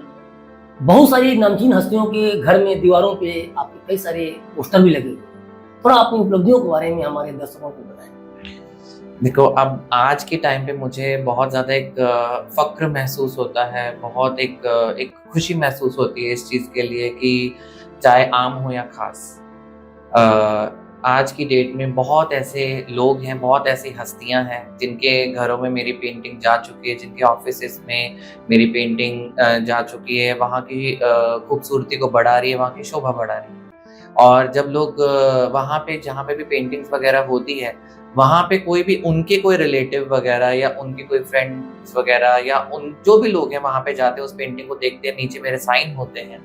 बहुत सारी नामचीन हस्तियों के घर में दीवारों पे आपके कई सारे पोस्टर भी लगे हुए हैं। थोड़ा अपनी उपलब्धियों के बारे में हमारे दर्शकों को बताएं। देखो, अब आज के टाइम पे मुझे बहुत ज़्यादा एक फ़क्र महसूस होता है, बहुत एक खुशी महसूस होती है इस चीज़ के लिए कि चाहे आम हो या ख़ास। आज की डेट में बहुत ऐसे लोग हैं, बहुत ऐसी हस्तियां हैं जिनके घरों में मेरी पेंटिंग जा चुकी है, जिनके ऑफिसेस में मेरी पेंटिंग जा चुकी है, वहाँ की खूबसूरती को बढ़ा रही है, वहाँ की शोभा बढ़ा रही है। और जब लोग वहाँ पे जहाँ पे भी पेंटिंग्स वगैरह होती है, वहाँ पे कोई भी उनके कोई रिलेटिव वगैरह या उनके कोई फ्रेंड्स वगैरह या उन जो भी लोग हैं वहाँ पे जाते हैं, उस पेंटिंग को देखते हैं, नीचे मेरे साइन होते हैं,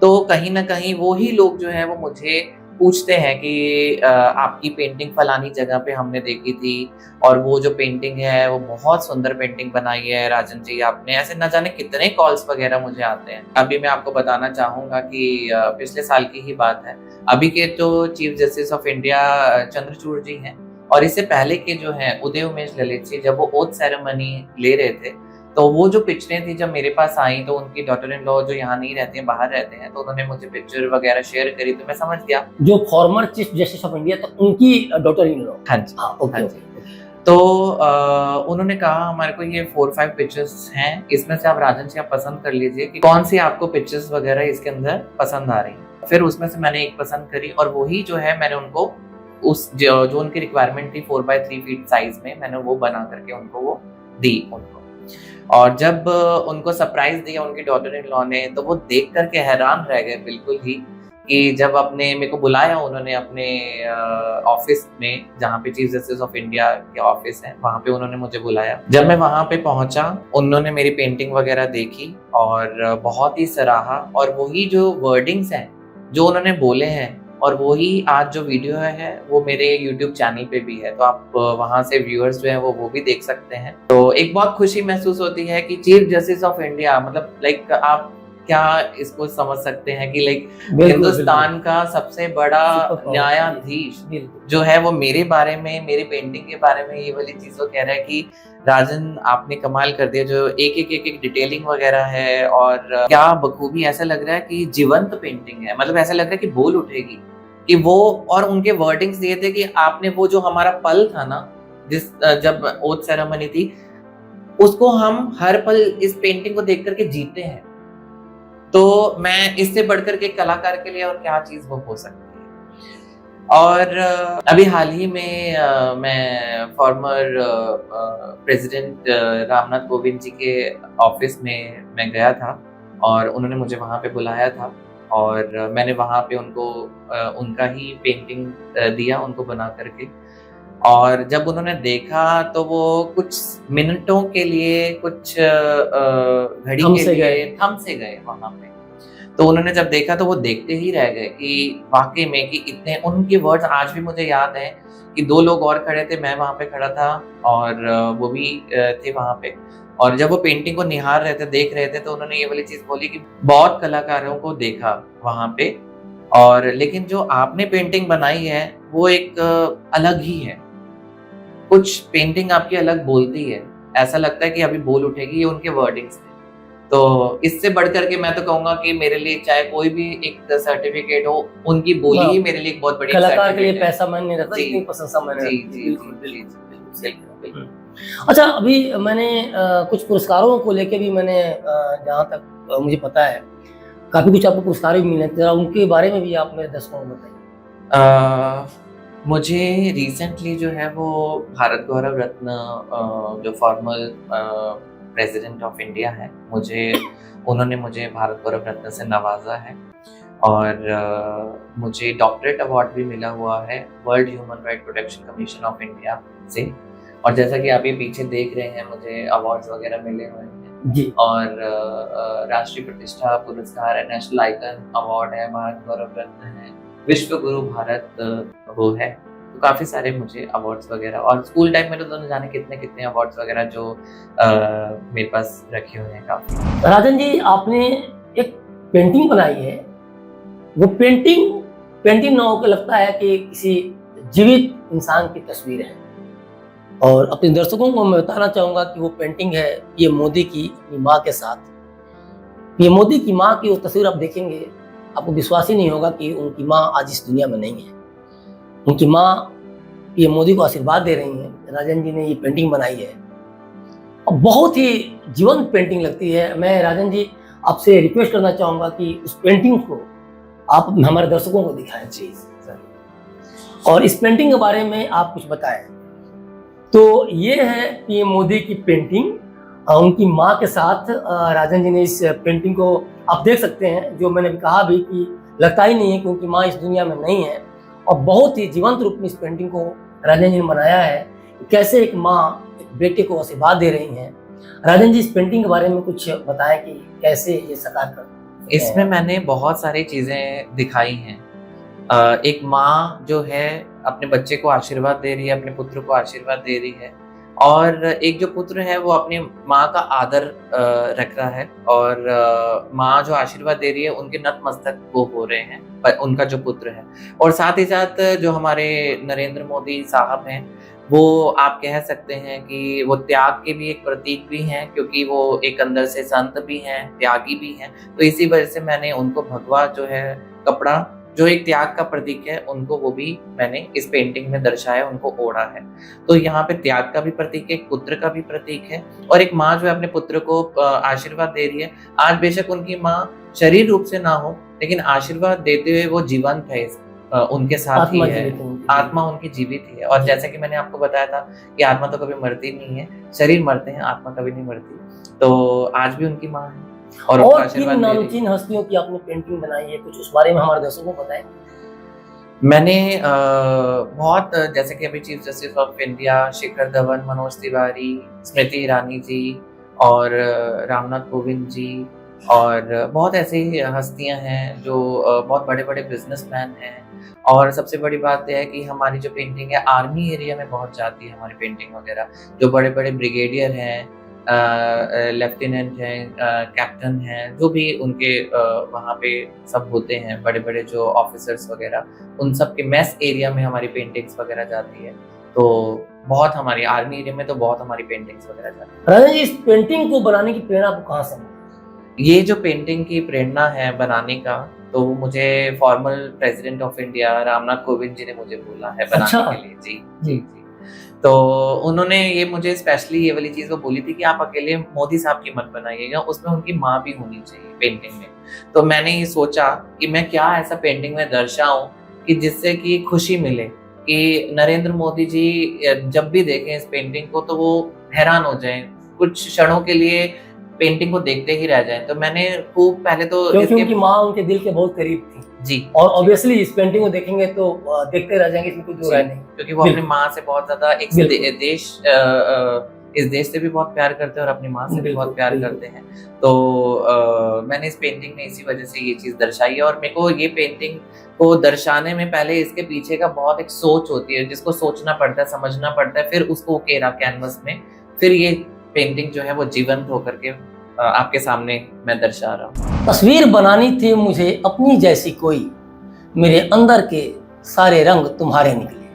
तो कहीं ना कहीं वो ही लोग जो है वो मुझे पूछते हैं कि आपकी पेंटिंग फलानी जगह पे हमने देखी थी और वो जो पेंटिंग है वो बहुत सुंदर पेंटिंग बनाई है राजन जी आपने। ऐसे न जाने कितने कॉल्स वगैरह मुझे आते हैं। अभी मैं आपको बताना चाहूँगा कि पिछले साल की ही बात है, अभी के तो chief justice of India Chandrachud ji हैं, और इससे पहले के जो हैं उदय उमेश ललित जी, जब वो ओथ सेरेमनी ले रहे थे तो वो जो पिक्चरें थी जब मेरे पास आई तो उनकी डॉटर इन लॉ जो यहाँ नहीं रहते हैं, बाहर रहते हैं, तो उन्होंने मुझे पिक्चर वगैरह शेयर करी, तो मैं समझ गया जो former chief justice of India तो उनकी डॉटर इन लॉ। हाँ जी, ओके। तो उन्होंने कहा हमारे को ये 4-5 पिक्चर्स हैं, इसमें से आप राजन जी आप पसंद कर लीजिए कि कौन सी आपको पिक्चर्स वगैरह इसके अंदर पसंद आ रही है। फिर उसमें से मैंने एक पसंद करी और वही जो है मैंने उनको उस जो उनकी रिक्वायरमेंट थी 4x3 फीट साइज में, मैंने वो बना करके उनको वो दी उनको। और जब उनको सरप्राइज दिया उनकी डॉटर इन लॉ ने, तो वो देख करके हैरान रह गए बिल्कुल ही कि जब अपने मेरे को बुलाया उन्होंने अपने ऑफिस में, जहाँ पे चीफ जस्टिस ऑफ इंडिया के ऑफिस है, वहाँ पे उन्होंने मुझे बुलाया। जब मैं वहाँ पे पहुँचा उन्होंने मेरी पेंटिंग वगैरह देखी और बहुत ही सराहा, और वही जो वर्डिंग्स हैं जो उन्होंने बोले हैं और वही आज जो वीडियो है वो मेरे YouTube चैनल पे भी है, तो आप वहाँ से व्यूअर्स जो है वो भी देख सकते हैं। तो एक बहुत खुशी महसूस होती है कि चीफ जस्टिस ऑफ इंडिया, मतलब लाइक आप क्या इसको समझ सकते हैं कि लाइक हिंदुस्तान का सबसे बड़ा न्यायाधीश जो है वो मेरे बारे में, मेरी पेंटिंग के बारे में ये वाली चीज को कह रहा है कि राजन आपने कमाल कर दिया, जो एक डिटेलिंग वगैरह है और क्या बखूबी, ऐसा लग रहा है कि जीवंत पेंटिंग है, मतलब ऐसा लग रहा है कि बोल उठेगी कि वो। और उनके वर्डिंग्स दिए थे कि आपने वो जो हमारा पल था ना, जिस जब ओथ सेरेमनी थी, उसको हम हर पल इस पेंटिंग को देख करके जीते हैं। तो मैं इससे बढ़कर के कलाकार के लिए और क्या चीज वो हो सकती है। और अभी हाल ही में मैं फॉर्मर प्रेसिडेंट रामनाथ कोविंद जी के ऑफिस में मैं गया था और उन्होंने मुझे वहाँ पे बुलाया था और मैंने वहाँ पे उनको उनका ही पेंटिंग दिया उनको बना करके। और जब उन्होंने देखा तो वो कुछ मिनटों के लिए, कुछ घड़ी के लिए थम से गए वहाँ पे। तो उन्होंने जब देखा तो वो देखते ही रह गए कि वाकई में कि इतने, उनके वर्ड्स आज भी मुझे याद हैं कि 2 लोग और खड़े थे, मैं वहाँ पे खड़ा था और वो भी थे वहाँ पे। और जब वो पेंटिंग को निहार रहे थे, देख रहे थे, तो उन्होंने ये वाली चीज बोली कि बहुत कलाकारों को देखा वहाँ पे और लेकिन जो आपने पेंटिंग बनाई है वो एक अलग ही है। कुछ पेंटिंग आपकी अलग बोलती है, ऐसा लगता है कि अभी बोल उठेगी, ये उनके वर्डिंग्स थे। तो इससे बढ़कर के मैं तो कहूँगा कि मेरे लिए चाहे कोई भी एक सर्टिफिकेट हो, उनकी बोली ही मेरे लिए एक बहुत बड़ी कलाकार के लिए सर्टिफिकेट है। पैसा मायने नहीं रखता, जी, जितनी प्रशंसा मायने जी, रखती है। जी, बिल्कुल, जी, बिल्कुल, जी, बिल्कुल सही बिल्कुल, कहा। बिल्कुल। अच्छा, अभी मैंने कुछ पुरस्कारों को लेके भी मैंने जहाँ तक मुझे पता है, काफ़ी कुछ आपको पुरस्कार भी मिले हैं, ज़रा उनके बारे में भी आप मेरे दर्शकों को बताइए। मुझे रिसेंटली जो है वो भारत गौरव रत्न जो फॉर्मल प्रेसिडेंट ऑफ इंडिया है, उन्होंने मुझे भारत गौरव रत्न से नवाजा है। और मुझे डॉक्टरेट अवार्ड भी मिला हुआ है world human right protection commission of India से। और जैसा कि आप ये पीछे देख रहे हैं, मुझे अवार्ड्स वगैरह मिले हुए हैं। जी। और राष्ट्रीय प्रतिष्ठा पुरस्कार है, नेशनल आइकन अवार्ड है, भारत गौरव रत्न है, विश्व गुरु भारत वो है। तो काफ़ी सारे मुझे अवार्ड्स वगैरह, और स्कूल टाइम में तो न जाने कितने अवार्ड्स वगैरह जो मेरे पास रखे हुए हैं काफ़ी। राजन जी, आपने एक पेंटिंग बनाई है, वो पेंटिंग ना होकर लगता है कि किसी जीवित इंसान की तस्वीर है। और अपने दर्शकों को मैं बताना चाहूँगा कि वो पेंटिंग है पीएम मोदी की अपनी माँ के साथ। पीएम मोदी की माँ की वो तस्वीर आप देखेंगे, आपको विश्वास ही नहीं होगा कि उनकी माँ आज इस दुनिया में नहीं है। उनकी माँ पीएम मोदी को आशीर्वाद दे रही हैं। राजन जी ने ये पेंटिंग बनाई है और बहुत ही जीवंत पेंटिंग लगती है। मैं राजन जी आपसे रिक्वेस्ट करना चाहूँगा कि उस पेंटिंग को आप हमारे दर्शकों को दिखाएं। जी सर। और इस पेंटिंग के बारे में आप कुछ बताएं। तो ये है पीएम मोदी की पेंटिंग, उनकी माँ के साथ। राजन जी ने इस पेंटिंग को आप देख सकते हैं, जो मैंने कहा भी कि लगता ही नहीं है कि उनकी माँ इस दुनिया में नहीं है। और बहुत ही जीवंत रूप में इस पेंटिंग को राजन जी ने बनाया है, कैसे एक माँ एक बेटे को आशीर्वाद दे रही हैं। राजन जी, इस पेंटिंग के बारे में कुछ बताएं कि कैसे ये साकार कर। इसमें मैंने बहुत सारी चीज़ें दिखाई हैं। एक माँ जो है अपने बच्चे को आशीर्वाद दे रही है, अपने पुत्र को आशीर्वाद दे रही है, और एक जो पुत्र है वो अपनी माँ का आदर रख रहा है, और माँ जो आशीर्वाद दे रही है उनके नतमस्तक वो हो रहे हैं उनका जो पुत्र है। और साथ ही साथ जो हमारे नरेंद्र मोदी साहब हैं, वो आप कह सकते हैं कि वो त्याग के भी एक प्रतीक भी हैं, क्योंकि वो एक अंदर से संत भी हैं, त्यागी भी हैं। तो इसी वजह से मैंने उनको भगवा जो है कपड़ा, जो एक त्याग का प्रतीक है, उनको वो भी मैंने इस पेंटिंग में दर्शाया, उनको ओढ़ा है। तो यहाँ पे त्याग का भी प्रतीक है, एक पुत्र का भी प्रतीक है, और एक माँ जो है अपने पुत्र को आशीर्वाद दे रही है। आज बेशक उनकी माँ शरीर रूप से ना हो, लेकिन आशीर्वाद देते हुए वो जीवंत है, उनके साथ ही है, आत्मा उनकी जीवित ही है। और जैसे कि मैंने आपको बताया था कि आत्मा तो कभी मरती नहीं है, शरीर मरते हैं, आत्मा कभी नहीं मरती। तो आज भी उनकी माँ है और किन नामचीन हस्तियों की आपने पेंटिंग बनाई है, कुछ उस बारे में हमारे दर्शकों को बताएं। मैंने बहुत, जैसे कि अभी chief justice of India Shikhar Dhawan, Manoj Tiwari, Smriti Irani ji, और रामनाथ कोविंद जी, और बहुत ऐसी हस्तियां हैं जो बहुत बड़े बड़े बिजनेसमैन हैं। और सबसे बड़ी बात यह है कि हमारी जो पेंटिंग है आर्मी एरिया में बहुत जाती है हमारी पेंटिंग वगैरह। जो बड़े बड़े ब्रिगेडियर हैं, लेफ्टिनेंट हैं, कैप्टन हैं, जो भी उनके वहाँ पे सब होते हैं, बड़े बड़े जो ऑफिसर्स वगैरह, उन सब के मैस एरिया में हमारी पेंटिंग्स वगैरह जाती है। तो बहुत हमारी आर्मी एरिया में तो बहुत हमारी पेंटिंग्स वगैरह जाती है। राजन जी, इस पेंटिंग को बनाने की प्रेरणा आपको कहाँ से मिली? ये जो पेंटिंग की प्रेरणा है बनाने का, तो मुझे formal president of India Ramnath Kovind ji ने मुझे बोला है बनाने के लिए। जी जी जी। तो उन्होंने ये मुझे स्पेशली ये वाली चीज़ वो बोली थी कि आप अकेले मोदी साहब की मत बनाइएगा, उसमें उनकी माँ भी होनी चाहिए पेंटिंग में। तो मैंने ये सोचा कि मैं क्या ऐसा पेंटिंग में दर्शाऊं कि जिससे कि खुशी मिले, कि नरेंद्र मोदी जी जब भी देखें इस पेंटिंग को तो वो हैरान हो जाएं, कुछ क्षणों के लिए पेंटिंग को देखते ही रह जाएं। तो मैंने खूब पहले तो क्योंकि उनकी माँ उनके दिल के बहुत करीब थी जी, और ऑब्वियसली इस पेंटिंग को देखेंगे तो देखते रह जाएंगे, इसमें कोई दो राय नहीं, क्योंकि वो अपनी माँ से बहुत ज्यादा इस देश से भी बहुत प्यार करते हैं और अपनी माँ से भी बहुत प्यार करते हैं। तो मैंने इस पेंटिंग में इसी वजह से ये चीज़ दर्शाई है। और मेरे को ये पेंटिंग को दर्शाने में पहले इसके पीछे का बहुत एक सोच होती है, जिसको सोचना पड़ता है, समझना पड़ता है, फिर उसको उकेरा कैनवस में, फिर ये पेंटिंग जो है वो जीवंत होकर के आपके सामने मैं दर्शा रहा हूँ। तस्वीर बनानी थी मुझे अपनी जैसी कोई, मेरे अंदर के सारे रंग तुम्हारे निकले।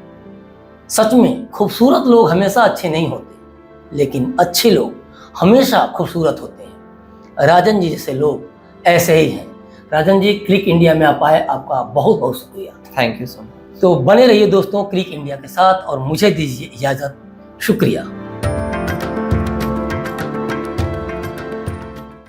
सच में खूबसूरत लोग हमेशा अच्छे नहीं होते, लेकिन अच्छे लोग हमेशा खूबसूरत होते हैं। राजन जी जैसे लोग ऐसे ही हैं। राजन जी, क्लिक इंडिया में आप आए, आपका बहुत बहुत शुक्रिया। Thank you so much. तो बने रहिए दोस्तों क्लिक इंडिया के साथ और मुझे दीजिए इजाज़त। शुक्रिया।